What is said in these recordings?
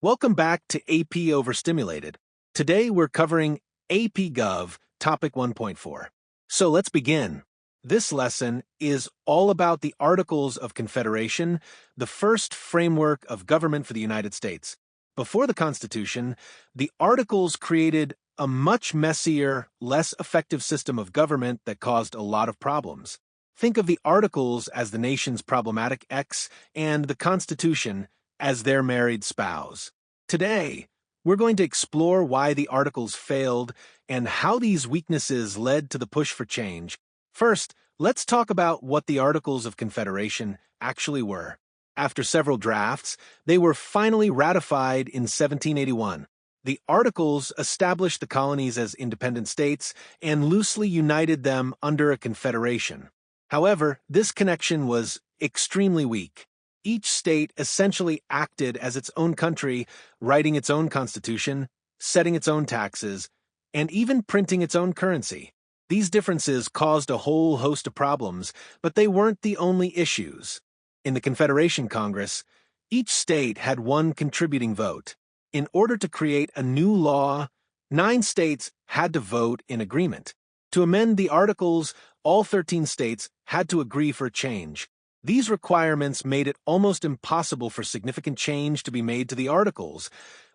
Welcome back to AP Overstimulated. Today we're covering AP Gov, Topic 1.4. So let's begin. This lesson is all about the Articles of Confederation, the first framework of government for the United States. Before the Constitution, the Articles created a much messier, less effective system of government that caused a lot of problems. Think of the Articles as the nation's problematic ex and the Constitution as their married spouse. Today, we're going to explore why the Articles failed and how these weaknesses led to the push for change. First, let's talk about what the Articles of Confederation actually were. After several drafts, they were finally ratified in 1781. The Articles established the colonies as independent states and loosely united them under a confederation. However, this connection was extremely weak. Each state essentially acted as its own country, writing its own constitution, setting its own taxes, and even printing its own currency. These differences caused a whole host of problems, but they weren't the only issues. In the Confederation Congress, each state had one contributing vote. In order to create a new law, 9 states had to vote in agreement. To amend the Articles, all 13 states had to agree for a change. These requirements made it almost impossible for significant change to be made to the Articles,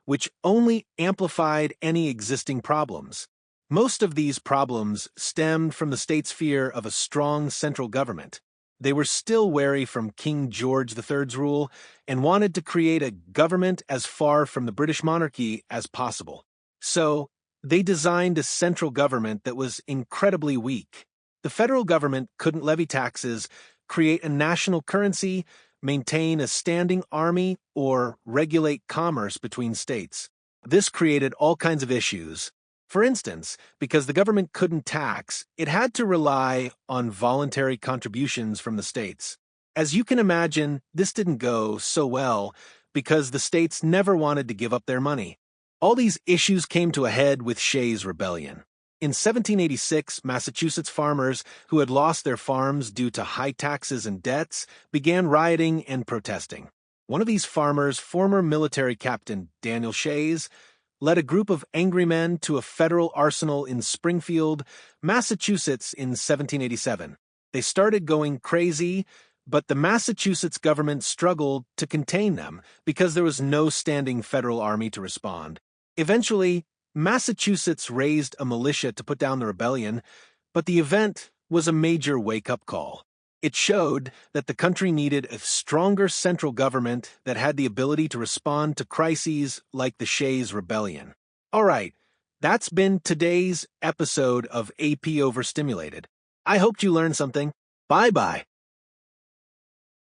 which only amplified any existing problems. Most of these problems stemmed from the states' fear of a strong central government. They were still wary from King George III's rule and wanted to create a government as far from the British monarchy as possible. So, they designed a central government that was incredibly weak. The federal government couldn't levy taxes, create a national currency, maintain a standing army, or regulate commerce between states. This created all kinds of issues. For instance, because the government couldn't tax, it had to rely on voluntary contributions from the states. As you can imagine, this didn't go so well because the states never wanted to give up their money. All these issues came to a head with Shays' Rebellion. In 1786, Massachusetts farmers who had lost their farms due to high taxes and debts began rioting and protesting. One of these farmers, former military captain Daniel Shays, led a group of angry men to a federal arsenal in Springfield, Massachusetts in 1787. They started going crazy, but the Massachusetts government struggled to contain them because there was no standing federal army to respond. Eventually, Massachusetts raised a militia to put down the rebellion, but the event was a major wake-up call. It showed that the country needed a stronger central government that had the ability to respond to crises like the Shays' Rebellion. All right, that's been today's episode of AP Overstimulated. I hoped you learned something. Bye-bye.